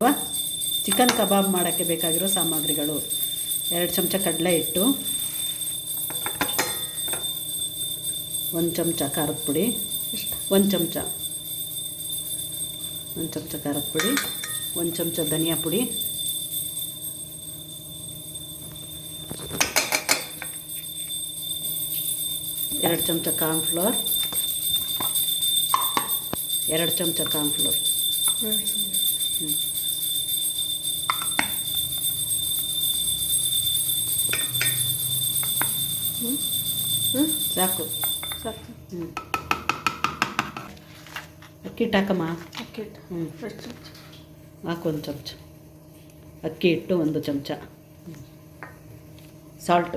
Chicken ಕಬಾಬ್ ಮಾಡೋಕ್ಕೆ ಬೇಕಾಗಿರೋ ಸಾಮಗ್ರಿಗಳು: 2 ಚಮಚ ಕಡಲೆ ಹಿಟ್ಟು, 1 ಚಮಚ ಖಾರದ ಪುಡಿ, 1 ಚಮಚ ಖಾರದ ಪುಡಿ, 1 ಚಮಚ ಧನಿಯಾ ಪುಡಿ, 2 ಚಮಚ ಕಾರ್ನ್ಫ್ಲೋರ್, 2 ಚಮಚ ಕಾರ್ನ್ಫ್ಲೋರ್, ಸಾಕು ಸಾಕು. ಅಕ್ಕಿ ಹಿಟ್ಟು ಹಾಕಮ್ಮ. ಅಕ್ಕಿ ಹಿಟ್ಟು ಹಾಕು 1 ಚಮಚ ಅಕ್ಕಿ ಹಿಟ್ಟು, 1 ಚಮಚ ಸಾಲ್ಟ್,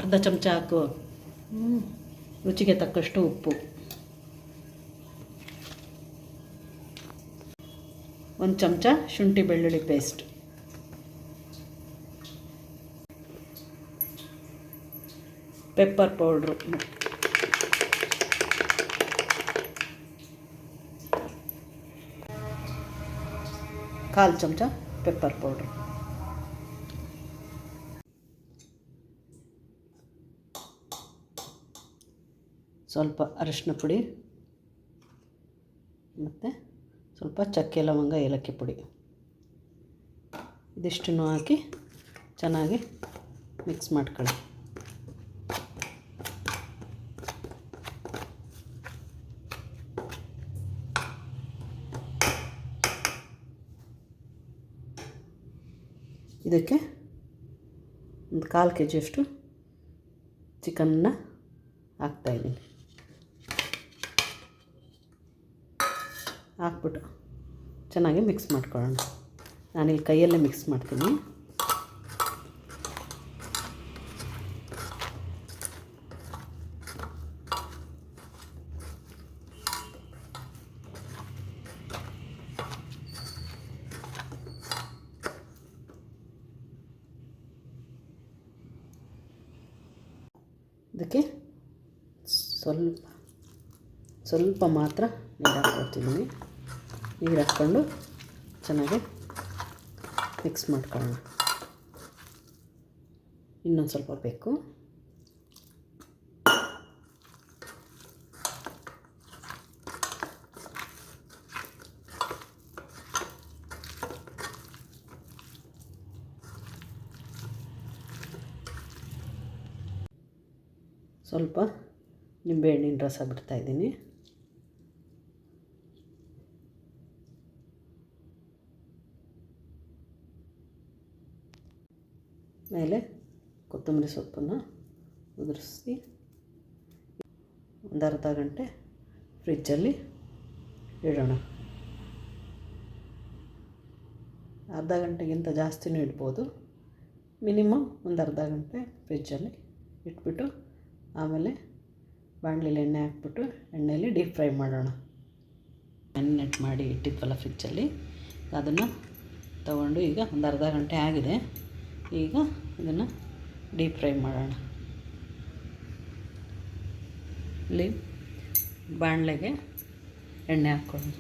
ಅರ್ಧ ಚಮಚ ಹಾಕು. ರುಚಿಗೆ ತಕ್ಕಷ್ಟು ಉಪ್ಪು, 1 ಚಮಚ ಶುಂಠಿ ಬೆಳ್ಳುಳ್ಳಿ ಪೇಸ್ಟ್, ಪೆಪ್ಪರ್ ಪೌಡ್ರು, 1/4 ಚಮಚ ಪೆಪ್ಪರ್ ಪೌಡ್ರು, ಸ್ವಲ್ಪ ಅರಿಶಿನ ಪುಡಿ ಮತ್ತು ಸ್ವಲ್ಪ ಚಕ್ಕೆ ಲವಂಗ ಏಲಕ್ಕಿ ಪುಡಿ. ಇದಿಷ್ಟನ್ನು ಹಾಕಿ ಚೆನ್ನಾಗಿ ಮಿಕ್ಸ್ ಮಾಡ್ಕೊಳ್ಳಿ. ಇದಕ್ಕೆ 1/4 kg ಚಿಕನ್ನ ಹಾಕ್ತಾಯಿದ್ದೀನಿ. ಹಾಕ್ಬಿಟ್ಟು ಚೆನ್ನಾಗಿ ಮಿಕ್ಸ್ ಮಾಡ್ಕೊಳ್ಳೋಣ. ನಾನಿಲ್ಲಿ ಕೈಯಲ್ಲೇ ಮಿಕ್ಸ್ ಮಾಡ್ತೀನಿ. ಇದಕ್ಕೆ ಸ್ವಲ್ಪ ಮಾತ್ರ ನೀರು ಹಾಕ್ಕೊಳ್ತಿದ್ದೀನಿ. ನೀರು ಹಾಕ್ಕೊಂಡು ಚೆನ್ನಾಗಿ ಮಿಕ್ಸ್ ಮಾಡ್ಕೊಳ್ಳೋಣ. ಇನ್ನೊಂದು ಸ್ವಲ್ಪ ಬೇಕು. ಸ್ವಲ್ಪ ನಿಂಬೆಹಣ್ಣಿನ ರಸ ಬಿಡ್ತಾಯಿದ್ದೀನಿ. ಮೇಲೆ ಕೊತ್ತಂಬರಿ ಸೊಪ್ಪನ್ನು ಉದುರಿಸಿ ಒಂದು ಅರ್ಧ ಗಂಟೆ ಫ್ರಿಜ್ಜಲ್ಲಿ ಇಡೋಣ. ಅರ್ಧ ಗಂಟೆಗಿಂತ ಜಾಸ್ತಿನೂ ಇಡ್ಬೋದು. ಮಿನಿಮಮ್ ಒಂದು ಅರ್ಧ ಗಂಟೆ ಫ್ರಿಜ್ಜಲ್ಲಿ ಇಟ್ಬಿಟ್ಟು ಆಮೇಲೆ ಬಾಣಲೆಯಲ್ಲಿ ಎಣ್ಣೆ ಹಾಕ್ಬಿಟ್ಟು ಎಣ್ಣೆಯಲ್ಲಿ ಡೀಪ್ ಫ್ರೈ ಮಾಡೋಣ. ಮ್ಯಾರಿನೇಟ್ ಮಾಡಿ ಇಟ್ಟಿದ್ವಲ್ಲ ಫ್ರಿಜ್ಜಲ್ಲಿ, ಅದನ್ನು ತಗೊಂಡು ಈಗ ಒಂದು ಅರ್ಧ ಗಂಟೆ ಆಗಿದೆ. ಈಗ ಇದನ್ನು ಡೀಪ್ ಫ್ರೈ ಮಾಡೋಣ. ಇಲ್ಲಿ ಬಾಣಲೆಗೆ ಎಣ್ಣೆ ಹಾಕ್ಕೊಳ್ಳೋಣ.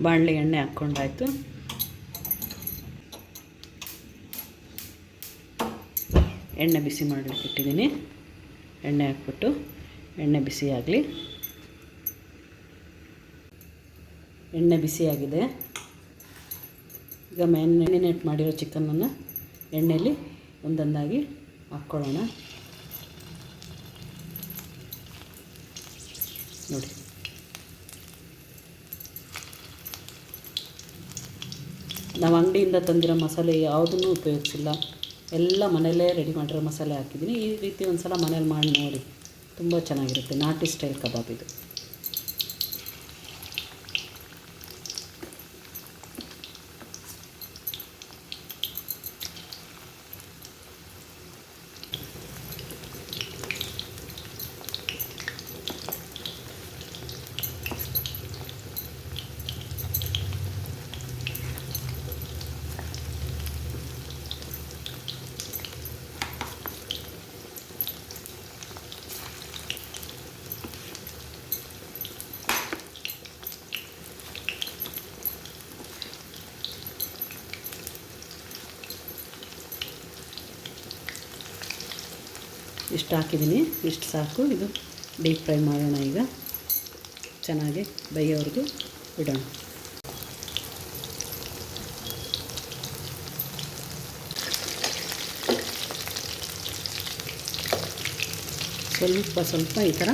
ಬಾಣಲೆ ಎಣ್ಣೆ ಹಾಕ್ಕೊಂಡಾಯ್ತು. ಎಣ್ಣೆ ಬಿಸಿ ಮಾಡಲಿಕ್ಕೆ ಇಟ್ಟಿದ್ದೀನಿ. ಎಣ್ಣೆ ಹಾಕ್ಬಿಟ್ಟು ಎಣ್ಣೆ ಬಿಸಿಯಾಗಲಿ. ಎಣ್ಣೆ ಬಿಸಿಯಾಗಿದೆ. ಈಗ ಮ್ಯಾರಿನೇಟ್ ಮಾಡಿರೋ ಚಿಕನನ್ನು ಎಣ್ಣೆಯಲ್ಲಿ ಒಂದೊಂದಾಗಿ ಹಾಕ್ಕೊಳ್ಳೋಣ. ನೋಡಿ, ನಾವು ಅಂಗಡಿಯಿಂದ ತಂದಿರೋ ಮಸಾಲೆ ಯಾವುದನ್ನು ಉಪಯೋಗಿಸಿಲ್ಲ. ಎಲ್ಲ ಮನೆಯಲ್ಲೇ ರೆಡಿ ಮಾಡಿರೋ ಮಸಾಲೆ ಹಾಕಿದ್ದೀನಿ. ಈ ರೀತಿ ಒಂದು ಸಲ ಮನೇಲಿ ಮಾಡಿ ನೋಡಿ, ತುಂಬ ಚೆನ್ನಾಗಿರುತ್ತೆ. ನಾಟಿ ಸ್ಟೈಲ್ ಕಬಾಬ್ ಇದು. ಇಷ್ಟು ಹಾಕಿದ್ದೀನಿ, ಇಷ್ಟು ಸಾಕು. ಇದು ಡೀಪ್ ಫ್ರೈ ಮಾಡೋಣ ಈಗ. ಚೆನ್ನಾಗಿ ಬೇಯೋವರೆಗೂ ಬಿಡೋಣ. ಸ್ವಲ್ಪ ಈ ಥರ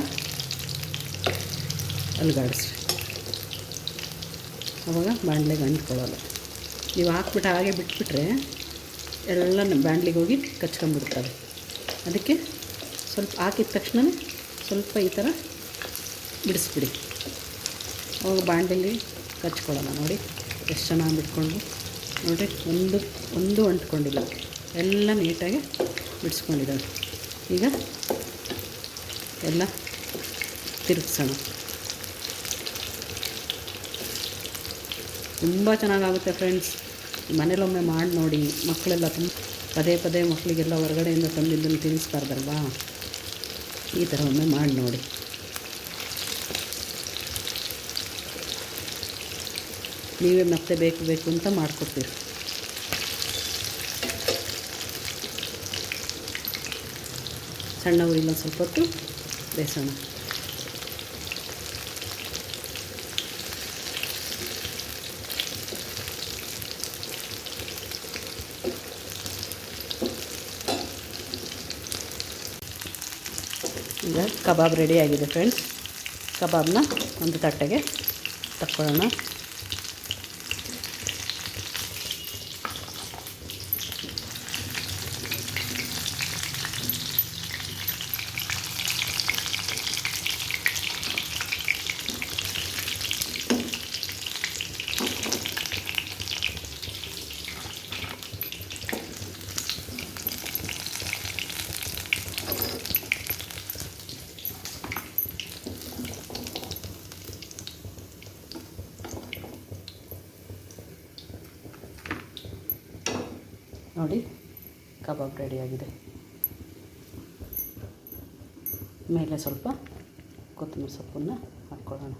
ಅಲುಗಾಡಿಸ್ರಿ, ಆವಾಗ ಬಾಣಲೆಗೆ ಅಂಟ್ಕೊಳ್ಳೋಲ್ಲ. ನೀವು ಹಾಕ್ಬಿಟ್ಟು ಹಾಗೆ ಬಿಟ್ಬಿಟ್ರೆ ಎಲ್ಲ ಬಾಣಲಿಗೆ ಹೋಗಿ ಕಚ್ಕೊಂಡ್ಬಿಡ್ತವೆ. ಅದಕ್ಕೆ ಸ್ವಲ್ಪ ಹಾಕಿದ ತಕ್ಷಣ ಸ್ವಲ್ಪ ಈ ಥರ ಬಿಡಿಸ್ಬಿಡಿ, ಅವಾಗ ಬಾಣಲೆಯಲ್ಲಿ ಕಚ್ಕೊಳ್ಳೋಲ್ಲ. ನೋಡಿ ಎಷ್ಟು ಚೆನ್ನಾಗಿ ಬಿಟ್ಕೊಂಡು, ನೋಡಿ ಒಂದು ಅಂಟ್ಕೊಂಡಿಲ್ಲ, ಎಲ್ಲ ನೀಟಾಗಿ ಬಿಡಿಸ್ಕೊಂಡಿದ್ದಾವೆ. ಈಗ ಎಲ್ಲ ತಿರುಗಿಸೋಣ. ತುಂಬ ಚೆನ್ನಾಗಾಗುತ್ತೆ ಫ್ರೆಂಡ್ಸ್. ಮನೇಲೊಮ್ಮೆ ಮಾಡಿ ನೋಡಿ. ಮಕ್ಕಳೆಲ್ಲ ಪದೇ ಮಕ್ಕಳಿಗೆಲ್ಲ ಹೊರಗಡೆಯಿಂದ ತಂದಿದ್ದನ್ನು ತಿನ್ನಿಸ್ಬಾರ್ದಲ್ವಾ, ಈ ಥರ ಒಮ್ಮೆ ಮಾಡಿ ನೋಡಿ. ನೀವೇ ಮತ್ತೆ ಬೇಕು ಅಂತ ಮಾಡಿಕೊಡ್ತೀರಿ. ಸಣ್ಣ ಉರಿಲ್ಲ ಸ್ವಲ್ಪ ಹೊತ್ತು ಬೇಯಿಸೋಣ. ಈಗ ಕಬಾಬ್ ರೆಡಿ ಆಗಿದೆ ಫ್ರೆಂಡ್ಸ್. ಕಬಾಬ್ನ ಒಂದು ತಟ್ಟೆಗೆ ತಕ್ಕೊಳ್ಳೋಣ. ನೋಡಿ ಕಬಾಬ್ ರೆಡಿಯಾಗಿದೆ. ಮೇಲೆ ಸ್ವಲ್ಪ ಕೊತ್ತಂಬರಿ ಸೊಪ್ಪನ್ನು ಹಾಕ್ಕೊಳ್ಳೋಣ.